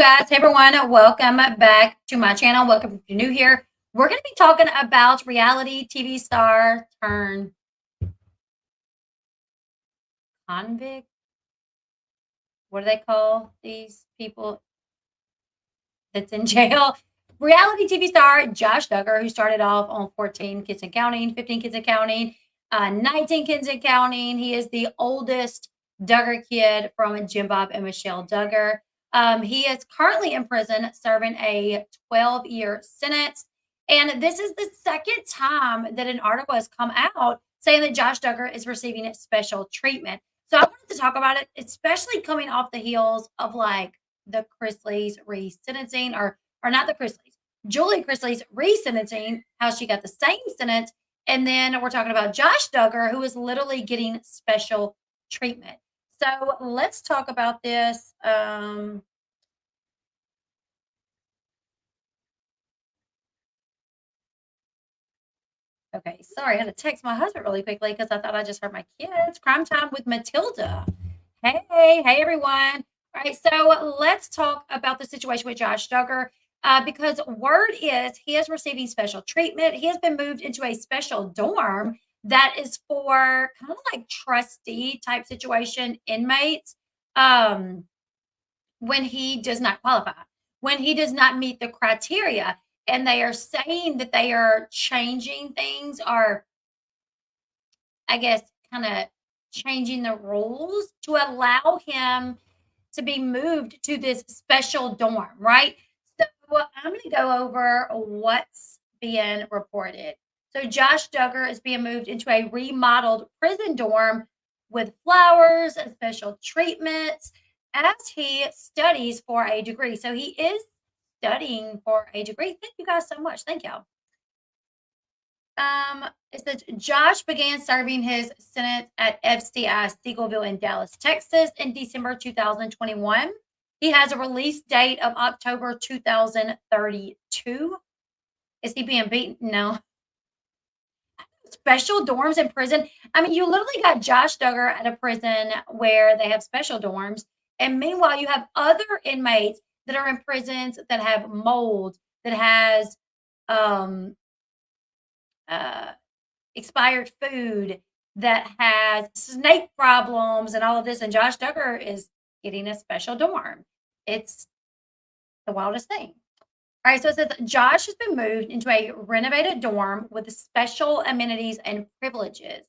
guys. Hey everyone, welcome back to my channel. Welcome if you're new here. We're going to be talking about reality TV star turn convict. What do they call these people that's in jail? Reality TV star Josh Duggar, who started off on 14 Kids and Counting, 15 Kids and Counting, 19 Kids and Counting. He is the oldest Duggar kid from Jim Bob and Michelle Duggar. He is currently in prison serving a 12-year sentence. And this is the second time that an article has come out saying that Josh Duggar is receiving special treatment. So I wanted to talk about it, especially coming off the heels of like the Chrisley's re-sentencing, or not the Chrisleys, Julie Chrisley's re-sentencing, how she got the same sentence. And then we're talking about Josh Duggar, who is literally getting special treatment. So let's talk about this. Okay, sorry, I had to text my husband really quickly because I thought I just heard my kids. Crime time with Matilda. Hey everyone. All right, so let's talk about the situation with Josh Duggar because word is he is receiving special treatment. He has been moved into a special dorm that is for kind of like trustee type situation inmates when he does not qualify, when he does not meet the criteria. And they are saying that they are changing things, or I guess kind of changing the rules to allow him to be moved to this special dorm, right? So I'm going to go over what's being reported. So Josh Duggar is being moved into a remodeled prison dorm with flowers and special treatments as he studies for a degree. So he is studying for a degree. Thank you guys so much. Thank y'all. It says Josh began serving his sentence at FCI Stegelville in Dallas, Texas in December 2021. He has a release date of October 2032. Is he being beaten? No. Special dorms in prison. I mean, you literally got Josh Duggar at a prison where they have special dorms. And meanwhile, you have other inmates that are in prisons that have mold, that has expired food, that has snake problems and all of this. And Josh Duggar is getting a special dorm. It's the wildest thing. All right, so it says Josh has been moved into a renovated dorm with special amenities and privileges.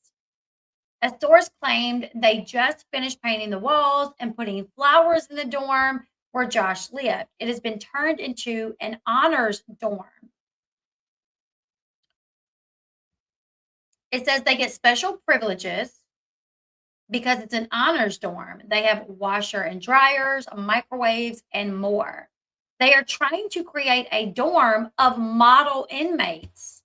A source claimed they just finished painting the walls and putting flowers in the dorm where Josh lived. It has been turned into an honors dorm. It says they get special privileges because it's an honors dorm. They have washer and dryers, microwaves, and more. They are trying to create a dorm of model inmates.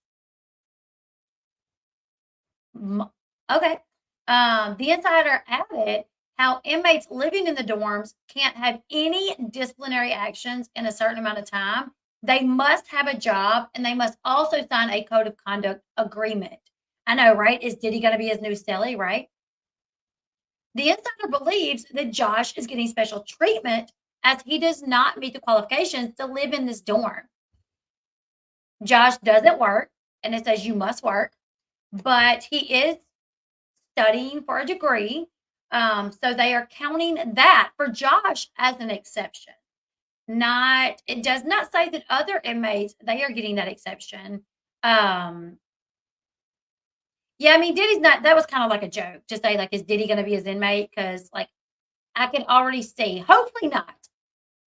Okay. The insider added how inmates living in the dorms can't have any disciplinary actions in a certain amount of time. They must have a job, and they must also sign a code of conduct agreement. I know, right? Is Diddy going to be his new Stelly, right? The insider believes that Josh is getting special treatment as he does not meet the qualifications to live in this dorm. Josh doesn't work, and it says you must work, but he is studying for a degree. So they are counting that for Josh as an exception. It does not say that other inmates, they are getting that exception. Yeah, I mean, Diddy's not, that was kind of like a joke to say, like, is Diddy going to be his inmate? Because, like, I can already see, hopefully not,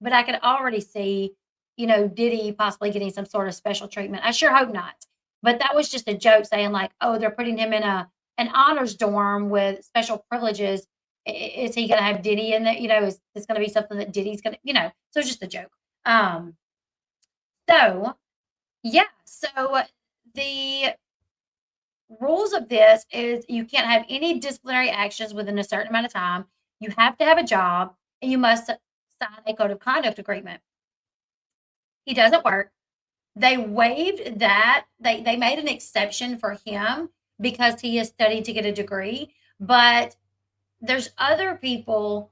but I can already see, Diddy possibly getting some sort of special treatment. I sure hope not. But that was just a joke saying, like, oh, they're putting him in an honors dorm with special privileges. Is he going to have Diddy in there? Is this going to be something that Diddy's going to, so it's just a joke. So, yeah. So the rules of this is you can't have any disciplinary actions within a certain amount of time. You have to have a job, and you must sign a code of conduct agreement. He doesn't work. They waived that. They made an exception for him because he is studying to get a degree. But there's other people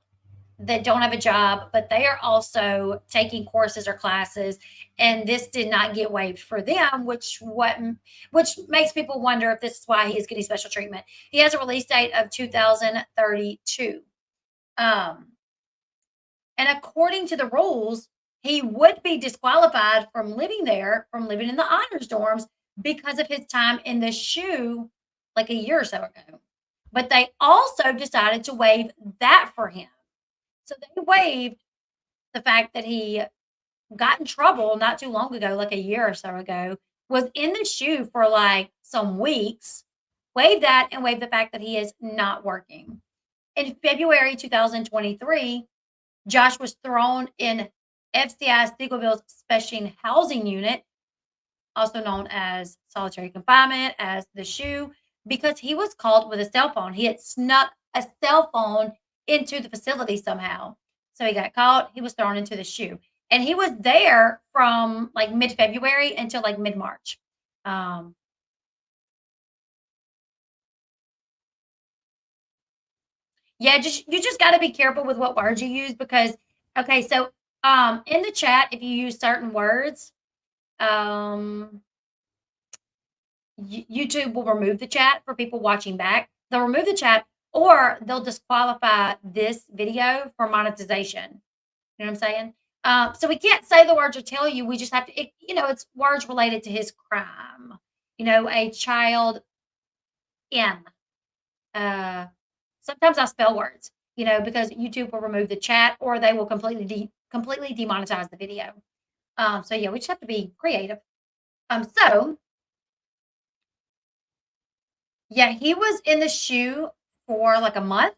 that don't have a job, but they are also taking courses or classes, and this did not get waived for them, which makes people wonder if this is why he is getting special treatment. He has a release date of 2032. Um, and according to the rules, he would be disqualified from living there, from living in the honors dorms because of his time in the shoe like a year or so ago. But they also decided to waive that for him. So they waived the fact that he got in trouble not too long ago, like a year or so ago, was in the shoe for like some weeks, waived that and waived the fact that he is not working. In February 2023, Josh was thrown in FCI Stiegelville's Special Housing Unit, also known as solitary confinement, as the shoe, because he was caught with a cell phone. He had snuck a cell phone into the facility somehow. So he got caught, he was thrown into the shoe. And he was there from like mid February until like mid March. Um, yeah, just you just got to be careful with what words you use because, okay, so in the chat, if you use certain words, um, YouTube will remove the chat for people watching back. They'll remove the chat or they'll disqualify this video for monetization. You know what I'm saying? So we can't say the words or tell you. We just have to, it's words related to his crime. A child in. Uh, Sometimes I spell words, because YouTube will remove the chat or they will completely demonetize the video. So yeah, we just have to be creative. So yeah, he was in the shoe for like a month.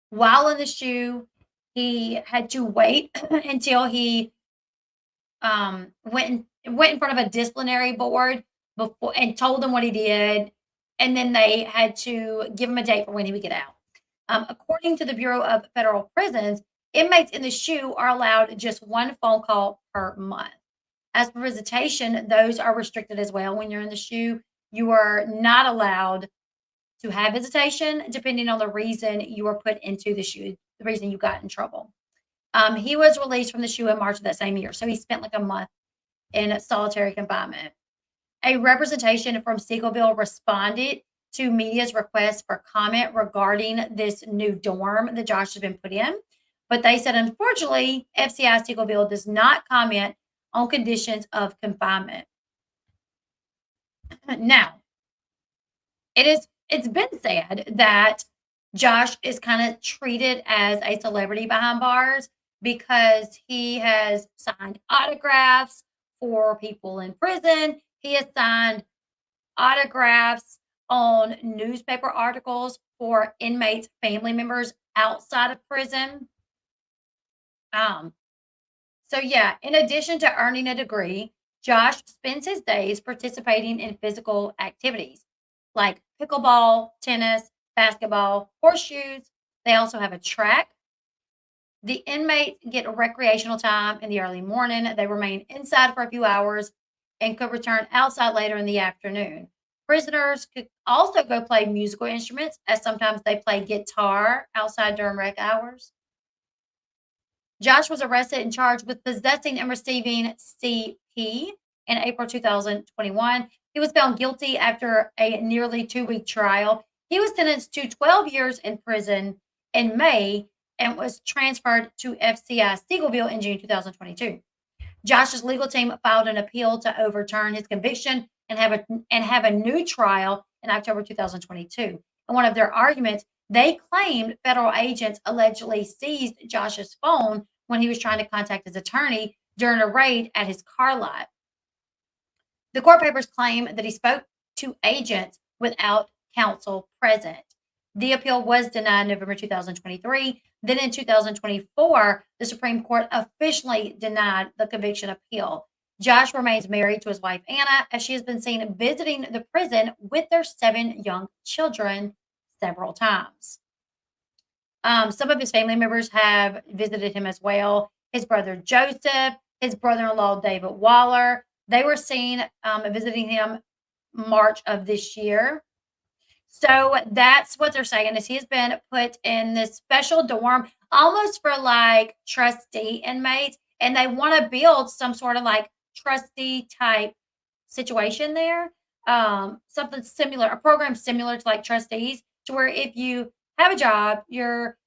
While in the shoe, he had to wait until he went in front of a disciplinary board before and told them what he did, and then they had to give him a date for when he would get out. According to the Bureau of Federal Prisons, inmates in the shoe are allowed just one phone call per month. As for visitation, those are restricted as well. When you're in the shoe, you are not allowed to have visitation, depending on the reason you were put into the shoe, the reason you got in trouble. He was released from the shoe in March of that same year, so he spent like a month in solitary confinement. A representation from Siegelville responded to media's request for comment regarding this new dorm that Josh has been put in, but they said, unfortunately, FCI Siegelville does not comment on conditions of confinement. Now, it's been said that Josh is kind of treated as a celebrity behind bars because he has signed autographs for people in prison. He has signed autographs on newspaper articles for inmates' family members outside of prison. Um, so yeah, in addition to earning a degree, Josh spends his days participating in physical activities like pickleball, tennis, basketball, horseshoes. They also have a track. The inmates get a recreational time in the early morning. They remain inside for a few hours and could return outside later in the afternoon. Prisoners could also go play musical instruments, as sometimes they play guitar outside during rec hours. Josh was arrested and charged with possessing and receiving CP in April 2021. He was found guilty after a nearly 2-week trial. He was sentenced to 12 years in prison in May and was transferred to FCI Siegelville in June 2022. Josh's legal team filed an appeal to overturn his conviction and have a new trial in October 2022. In one of their arguments, they claimed federal agents allegedly seized Josh's phone when he was trying to contact his attorney during a raid at his car lot. The court papers claim that he spoke to agents without counsel present. The appeal was denied in November 2023. Then in 2024, the Supreme Court officially denied the conviction appeal. Josh remains married to his wife, Anna, as she has been seen visiting the prison with their 7 young children several times. Some of his family members have visited him as well. His brother Joseph, his brother-in-law David Waller, they were seen visiting him March of this year. So that's what they're saying is he's been put in this special dorm. almost for like trustee inmates, and they want to build some sort of like trustee type situation there. Something similar, a program similar to like trustees, to where if you have a job, you're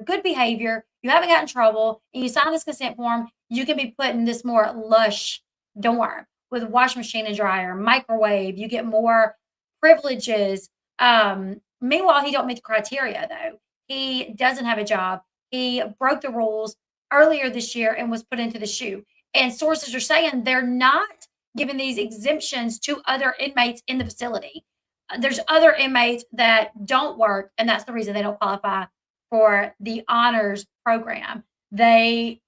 good behavior, you haven't gotten in trouble, and you sign this consent form, you can be put in this more lush dorm with washing machine and dryer, microwave. You get more privileges. Meanwhile, he don't meet the criteria though. He doesn't have a job. He broke the rules earlier this year and was put into the shoe. And sources are saying they're not giving these exemptions to other inmates in the facility. There's other inmates that don't work, and that's the reason they don't qualify for the honors program. They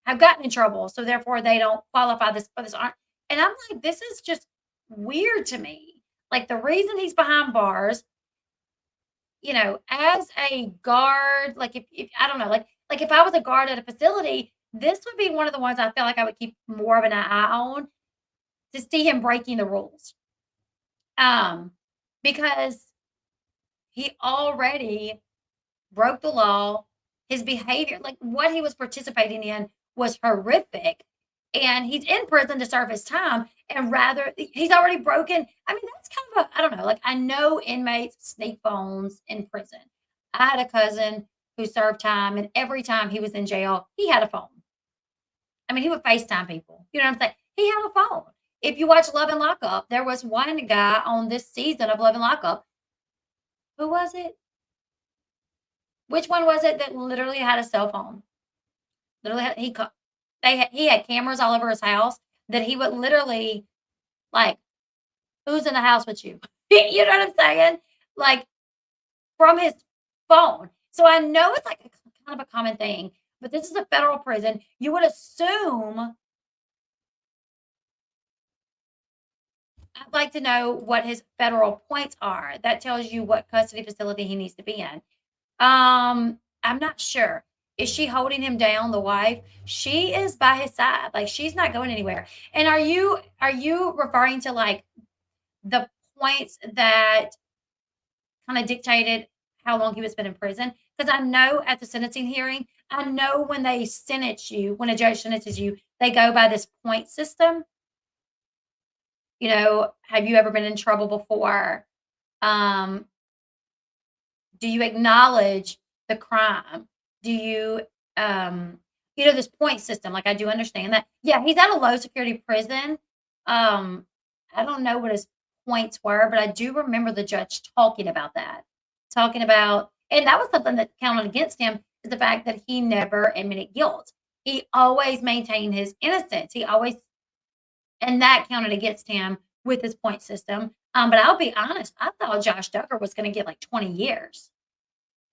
have gotten in trouble, so therefore they don't qualify this for this honor. And I'm like, this is just weird to me. Like the reason he's behind bars, as a guard, like if I don't know, like if I was a guard at a facility, this would be one of the ones I feel like I would keep more of an eye on to see him breaking the rules. Um, because he already broke the law. His behavior, like what he was participating in, was horrific. And he's in prison to serve his time. And rather, he's already broken. I mean, that's kind of I don't know. Like, I know inmates sneak phones in prison. I had a cousin who served time, and every time he was in jail, he had a phone. I mean, he would FaceTime people. You know what I'm saying? He had a phone. If you watch Love and Lockup, there was one guy on this season of Love and Lockup. Who was it? Which one was it that literally had a cell phone? Literally, he had cameras all over his house that he would literally like, "Who's in the house with you?" You know what I'm saying? Like, from his phone. So I know it's like a kind of a common thing, but this is a federal prison. You would assume I'd like to know what his federal points are. That tells you what custody facility he needs to be in. I'm not sure. Is she holding him down, the wife? She is by his side. Like she's not going anywhere. And are you referring to like the points that kind of dictated how long he would spend in prison? Because I know at the sentencing hearing, I know when they sentence you, when a judge sentences you, they go by this point system. Have you ever been in trouble before? Um, do you acknowledge the crime? Do you, this point system? Like I do understand that. Yeah, he's at a low security prison. Um, I don't know what his points were, but I do remember the judge talking about that. Talking about, and that was something that counted against him, is the fact that he never admitted guilt. He always maintained his innocence. And that counted against him with his point system. But I'll be honest, I thought Josh Duggar was going to get like 20 years.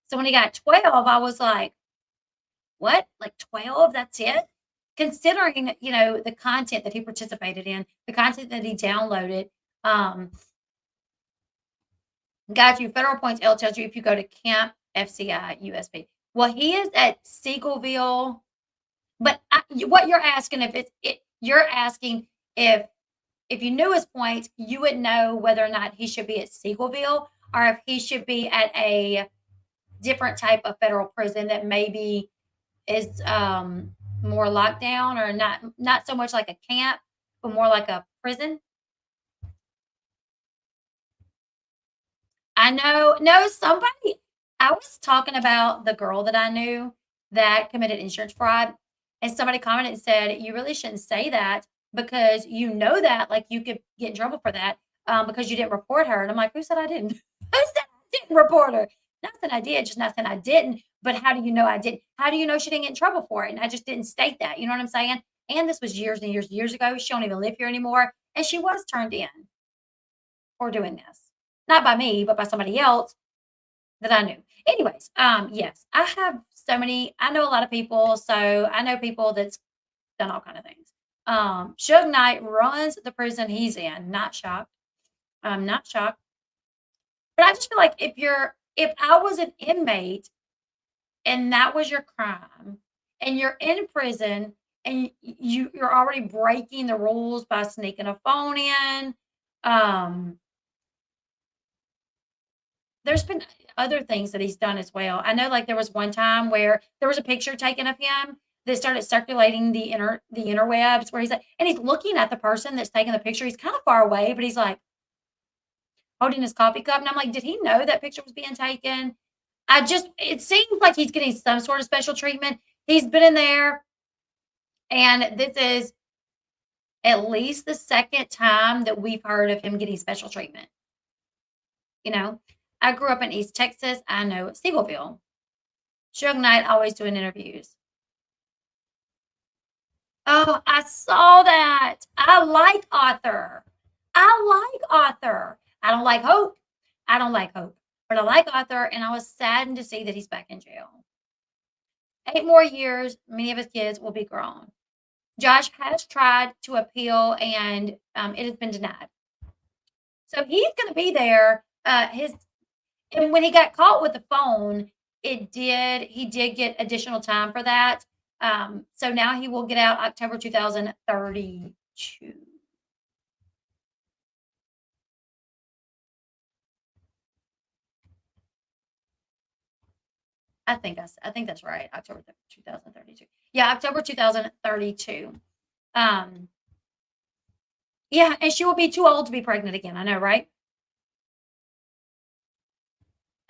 So when he got 12, I was like, what? Like 12? That's it? Considering, the content that he participated in, the content that he downloaded. Got you. Federal points L tells you if you go to Camp FCI USB. Well, he is at Seagullville. But what you're asking, you're asking if you knew his points, you would know whether or not he should be at Seagullville or if he should be at a different type of federal prison that maybe is more lockdown, or not so much like a camp, but more like a prison. I know. No, somebody. I was talking about the girl that I knew that committed insurance fraud, and somebody commented and said, "You really shouldn't say that because you know that, like, you could get in trouble for that because you didn't report her." And I'm like, "Who said I didn't? Who said I didn't report her? Not that I did, just not that I didn't. But how do you know I did? How do you know she didn't get in trouble for it? And I just didn't state that. You know what I'm saying? And this was years and years and years ago. She don't even live here anymore, and she was turned in for doing this, not by me, but by somebody else that I knew. Anyways, yes, I have so many. I know a lot of people, so I know people that's done all kind of things. Suge Knight runs the prison he's in. Not shocked. I'm not shocked. But I just feel like if I was an inmate and that was your crime, and you're in prison and you're already breaking the rules by sneaking a phone in, um, there's been other things that he's done as well. I know, like, there was one time where there was a picture taken of him that started circulating the interwebs where he's like and he's looking at the person that's taking the picture. He's kind of far away, but he's like holding his coffee cup, and I'm like, did he know that picture was being taken? It seems like he's getting some sort of special treatment. He's been in there, and this is at least the second time that we've heard of him getting special treatment. You know, I grew up in East Texas. I know Seagoville. Suge Knight always doing interviews. Oh, I saw that. I like Arthur. I like Arthur. I don't like Hope. I don't like Hope, but I like Arthur, and I was saddened to see that he's back in jail. 8 more years, many of his kids will be grown. Josh has tried to appeal, and it has been denied. So he's going to be there. His and when he got caught with the phone, he did get additional time for that. So now he will get out October 2032. I think that's right. October 2032. Yeah, October 2032. Um, yeah, and she will be too old to be pregnant again. I know, right?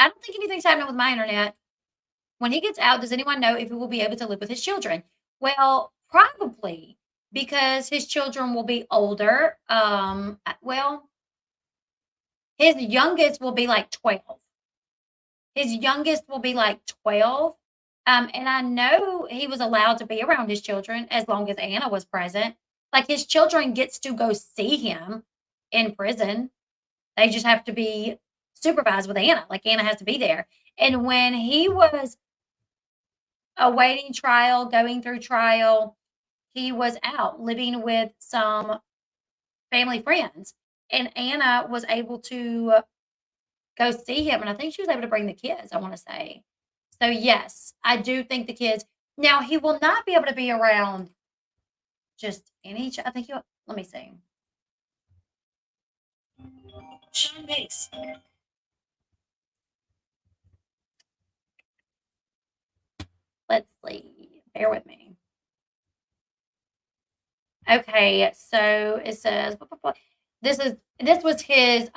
I don't think anything's happening with my internet. When he gets out, does anyone know if he will be able to live with his children? Well, probably because his children will be older. Well, his youngest will be like 12. His youngest will be like 12. And I know he was allowed to be around his children as long as Anna was present. Like his children gets to go see him in prison. They just have to be supervised with Anna. Like Anna has to be there. And when he was awaiting trial, going through trial, he was out living with some family friends. And Anna was able to go see him. And I think she was able to bring the kids, I want to say. So, yes, I do think the kids. Now, he will not be able to be around just any. I think he'll. Let me see. Sean Base. Let's see. Bear with me. Okay, so it says this was his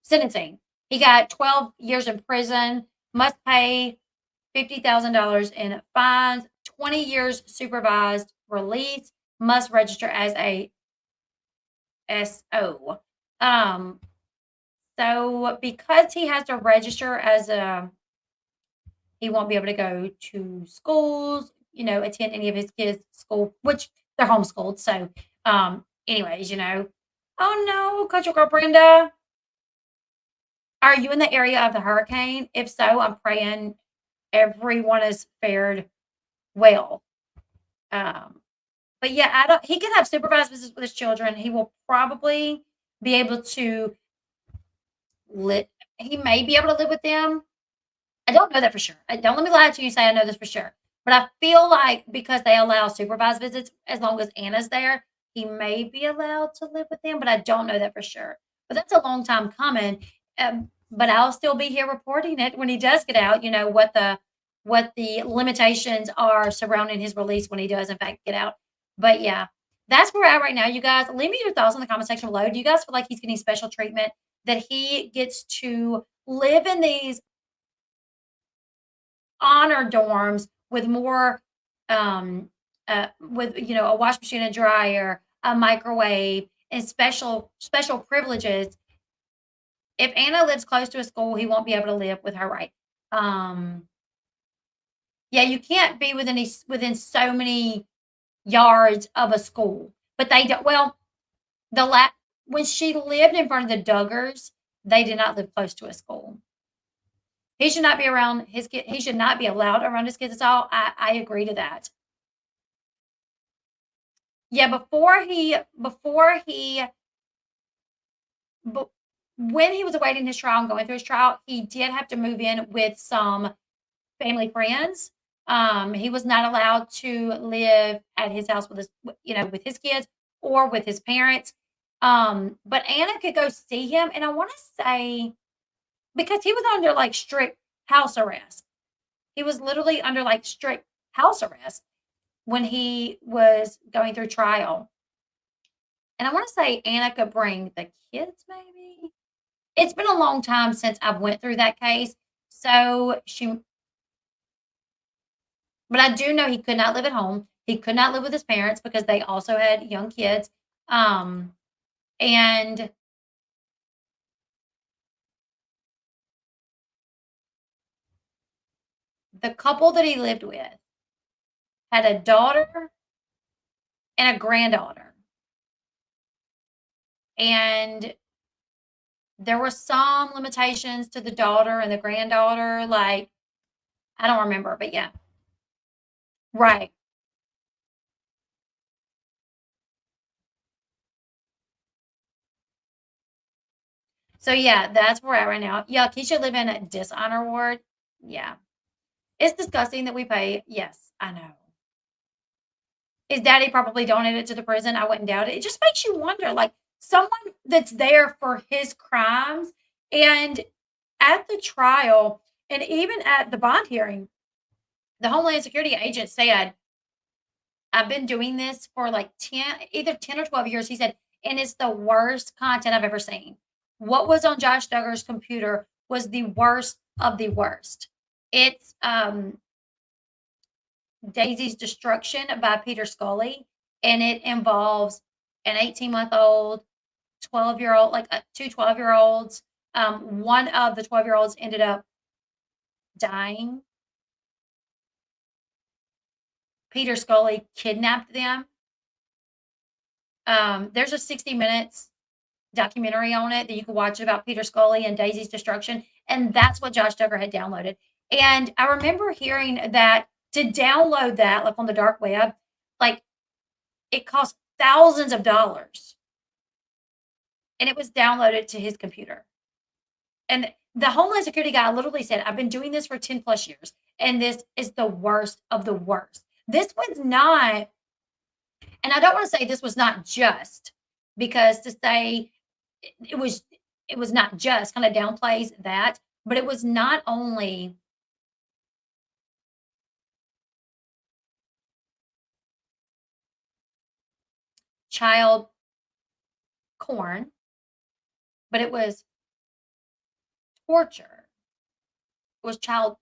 sentencing. He got 12 years in prison, must pay $50,000 in fines, 20 years supervised release, must register as a SO. Um, so because he has to register as he won't be able to go to schools, attend any of his kids' school, which they're homeschooled. So, anyways, oh no, Coach Girl Brenda, are you in the area of the hurricane? If so, I'm praying everyone has fared well. But yeah, he can have supervised visits with his children. He will probably be able to live. He may be able to live with them. I don't know that for sure. Don't let me lie to you and say I know this for sure. But I feel like because they allow supervised visits, as long as Anna's there, he may be allowed to live with them, but I don't know that for sure. But that's a long time coming. But I'll still be here reporting it when he does get out. What the limitations are surrounding his release when he does in fact get out. But yeah, that's where we're at right now, you guys. Leave me your thoughts in the comment section below. Do you guys feel like he's getting special treatment? That he gets to live in these honor dorms with more with a wash machine and dryer, a microwave, and special privileges. If Anna lives close to a school, he won't be able to live with her, right? Yeah, you can't be within so many yards of a school. But they don't. Well, when she lived in front of the Duggars, they did not live close to a school. He should not be around his kid. He should not be allowed around his kids at all. I agree to that. Yeah, when he was awaiting his trial and going through his trial, he did have to move in with some family friends. He was not allowed to live at his house with his kids or with his parents. But Anna could go see him, and I want to say because he was under, like, strict house arrest. He was literally under, like, strict house arrest when he was going through trial. And I wanna say Anna could bring the kids maybe? It's been a long time since I've went through that case, so she but I do know he could not live at home. He could not live with his parents because they also had young kids. Um, and the couple that he lived with had a daughter and a granddaughter. And there were some limitations to the daughter and the granddaughter, like, I don't remember, but yeah. Right. So yeah, that's where we're at right now. Yuck, he should live in a dishonor ward. Yeah. It's disgusting that we pay. Yes, I know. His daddy probably donated to the prison, I wouldn't doubt it. It just makes you wonder, like, someone that's there for his crimes, and at the trial, and even at the bond hearing, the Homeland Security agent said, "I've been doing this for, like, 10 either 10 or 12 years," he said, "and it's the worst content I've ever seen. What was on Josh Duggar's computer was the worst of the worst." It's, Daisy's Destruction by Peter Scully, and it involves an 18-month-old, 12-year-old, like, 2 12-year-olds. One of the 12-year-olds ended up dying. Peter Scully kidnapped them. There's a 60 Minutes documentary on it that you can watch about Peter Scully and Daisy's Destruction, and that's what Josh Duggar had downloaded. And I remember hearing that to download that, like, on the dark web, like, it cost thousands of dollars, and it was downloaded to his computer. And the Homeland Security guy literally said, "I've been doing this for 10 plus years, and this is the worst of the worst." This was not, and I don't want to say this was not just, because to say it was it was not just kind of downplays that, but it was not only child corn, but it was torture. It was child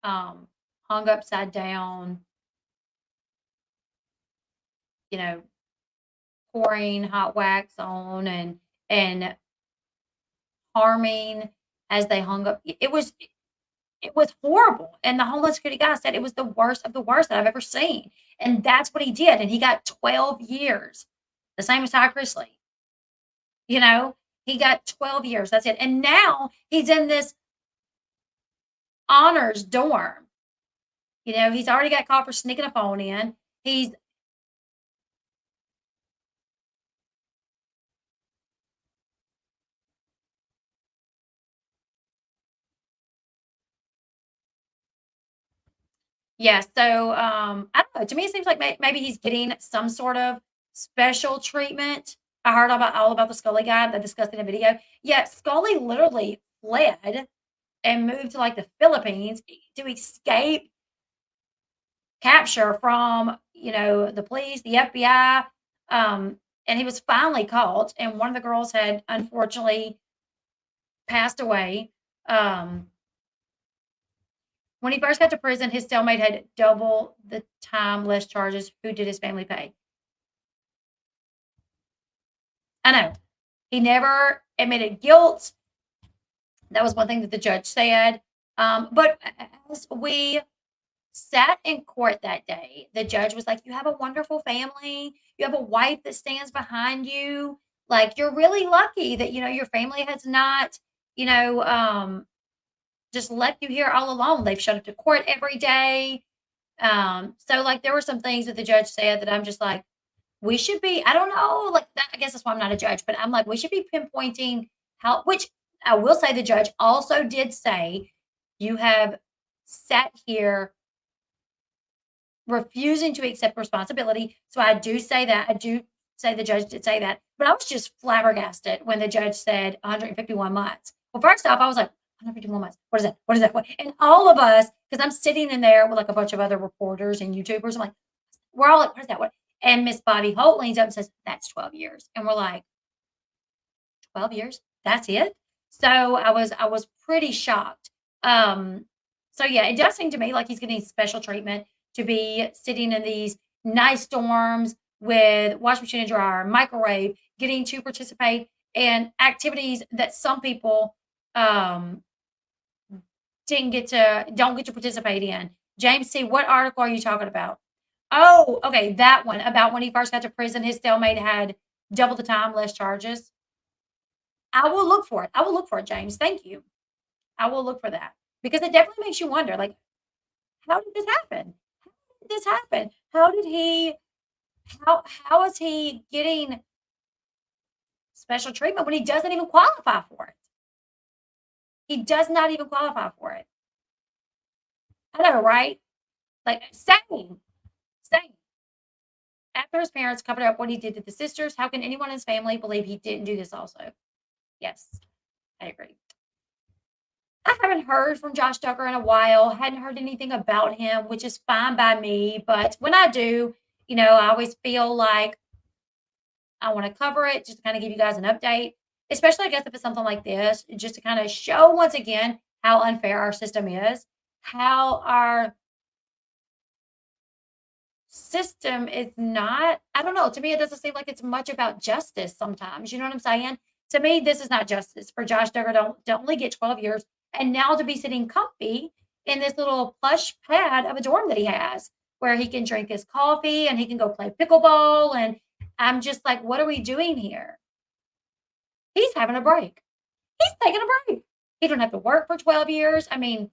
hung upside down, you know, pouring hot wax on and harming as they hung up. It was horrible. And the Homeland Security guy said it was the worst of the worst that I've ever seen. And that's what he did. And he got 12 years, the same as Ty Chrisley. You know, he got 12 years. That's it. And now he's in this honors dorm. You know, he's already got caught for sneaking a phone in. He's Yeah, so, I don't know, to me, it seems like maybe he's getting some sort of special treatment. I heard all about the Scully guy that discussed in a video. Yeah, Scully literally fled and moved to, like, the Philippines to escape capture from, the police, the FBI, and he was finally caught, and one of the girls had unfortunately passed away. Um When he first got to prison, his cellmate had double the time, less charges. Who did his family pay? I know. He never admitted guilt. That was one thing that the judge said. But as we sat in court that day, the judge was like, "You have a wonderful family. You have a wife that stands behind you. Like, you're really lucky that, your family has not, you know, um, just left you here all alone. They've showed up to court every day." So, like, there were some things that the judge said that I'm just like, we should be, I don't know, like that, I guess that's why I'm not a judge, but I'm like, we should be pinpointing how, which I will say the judge also did say, you have sat here refusing to accept responsibility. So I do say that. I do say the judge did say that. But I was just flabbergasted when the judge said 151 months. Well, first off, I was like, 151 months. What is that? What is that? What? And all of us, because I'm sitting in there with like a bunch of other reporters and YouTubers, I'm like, we're all like, what is that? What? And Miss Bobby Holt leans up and says, that's 12 years. And we're like, 12 years? That's it? So I was pretty shocked. Um, so yeah, it does seem to me like he's getting special treatment to be sitting in these nice dorms with washing machine and dryer, microwave, getting to participate in activities that some people um don't get to participate in. James C, what article are you talking about? Oh, okay, that one about when he first got to prison, his cellmate had double the time, less charges. I will look for it. I will look for it, James. Thank you. I will look for that because it definitely makes you wonder, like, how did this happen? How did this happen? How is he getting special treatment when he doesn't even qualify for it? He does not even qualify for it. I know, right? Like, same. After his parents covered up what he did to the sisters, how can anyone in his family believe he didn't do this also? Yes, I agree. I haven't heard from Josh Duggar in a while, hadn't heard anything about him, which is fine by me, but when I do, I always feel like I wanna cover it just to kinda give you guys an update, especially, I guess, if it's something like this, just to kinda show once again how unfair our system is, how our system is not. I don't know, to me, it doesn't seem like it's much about justice sometimes, you know what I'm saying? To me, this is not justice for Josh Duggar to only get 12 years and now to be sitting comfy in this little plush pad of a dorm that he has, where he can drink his coffee and he can go play pickleball, and I'm just like, "What are we doing here?" He's having a break. He's taking a break. He don't have to work for 12 years. I mean,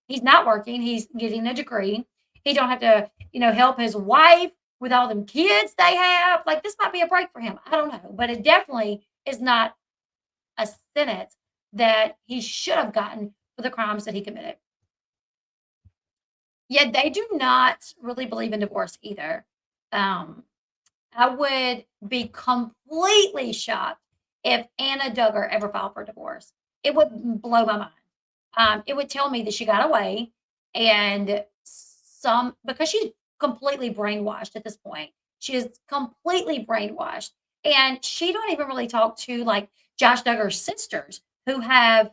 he's not working, he's getting a degree. He don't have to, help his wife with all them kids they have. Like, this might be a break for him. I don't know, but it definitely is not a sentence that he should have gotten for the crimes that he committed. Yet they do not really believe in divorce either. Um, I would be completely shocked if Anna Duggar ever filed for divorce. It would blow my mind. It would tell me that she got away and some because she's completely brainwashed at this point. She is completely brainwashed. And she don't even really talk to like Josh Duggar's sisters who have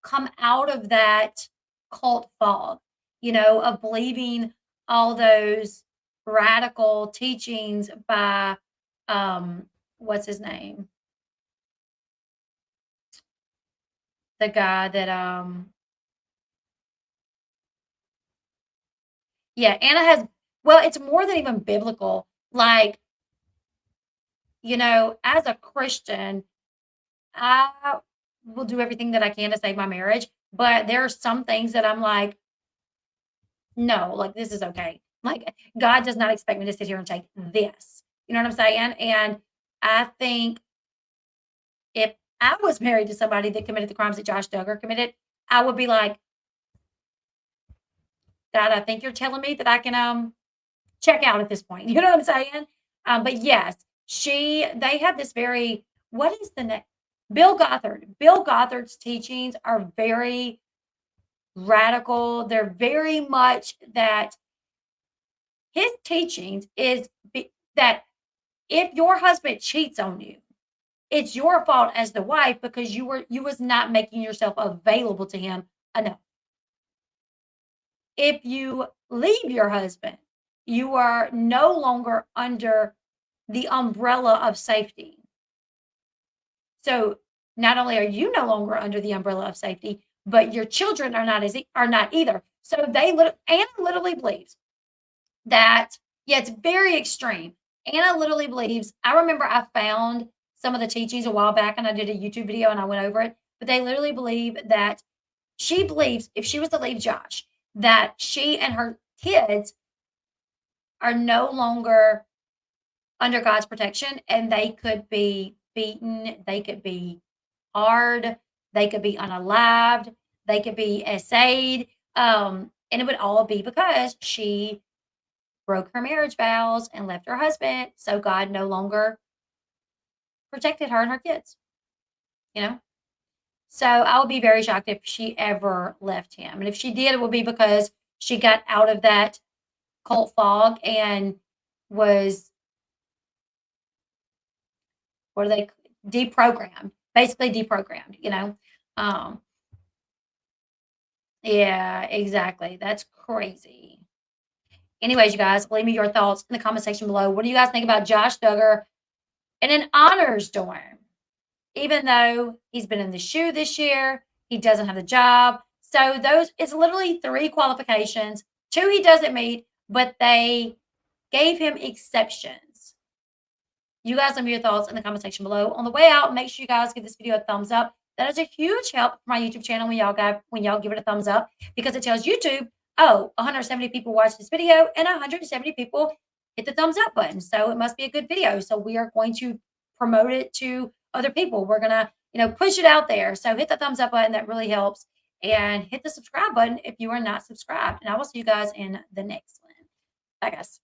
come out of that cult fog, of believing all those radical teachings by what's his name? The guy that yeah, Anna has well, it's more than even biblical. Like, as a Christian, I will do everything that I can to save my marriage, but there are some things that I'm like, "No, like, this is okay." Like, God does not expect me to sit here and take this. You know what I'm saying? And I think if I was married to somebody that committed the crimes that Josh Duggar committed, I would be like, "God, I think you're telling me that I can, check out at this point." You know what I'm saying? But yes, they have this very what is the name? Bill Gothard. Bill Gothard's teachings are very radical. They're very much that his teachings that if your husband cheats on you, it's your fault as the wife because you was not making yourself available to him enough. If you leave your husband, you are no longer under the umbrella of safety. So not only are you no longer under the umbrella of safety, but your children are not either. So Anna literally believes that yeah, it's very extreme. Anna literally believes. I remember I found some of the teachings a while back, and I did a YouTube video and I went over it. But they literally believe that she believes if she was to leave Josh, that she and her kids are no longer under God's protection and they could be beaten, they could be hard, they could be unalived, they could be essayed. And it would all be because she broke her marriage vows and left her husband. So God no longer protected her and her kids, you know? So I would be very shocked if she ever left him. And if she did, it would be because she got out of that cult fog and was, what are they, deprogrammed, basically deprogrammed, you know? Um, yeah, exactly. That's crazy. Anyways, you guys, leave me your thoughts in the comment section below. What do you guys think about Josh Duggar in an honors dorm? Even though he's been in the shoe this year, he doesn't have a job. So those, it's literally 3 qualifications. 2 he doesn't meet, but they gave him exceptions. You guys leave me your thoughts in the comment section below. On the way out, make sure you guys give this video a thumbs up. That is a huge help for my YouTube channel when y'all give it a thumbs up, because it tells YouTube, oh, 170 people watched this video and 170 people hit the thumbs up button. So it must be a good video. So we are going to promote it to other people. We're gonna, push it out there. So hit the thumbs up button. That really helps. And hit the subscribe button if you are not subscribed. And I will see you guys in the next one. Bye, guys.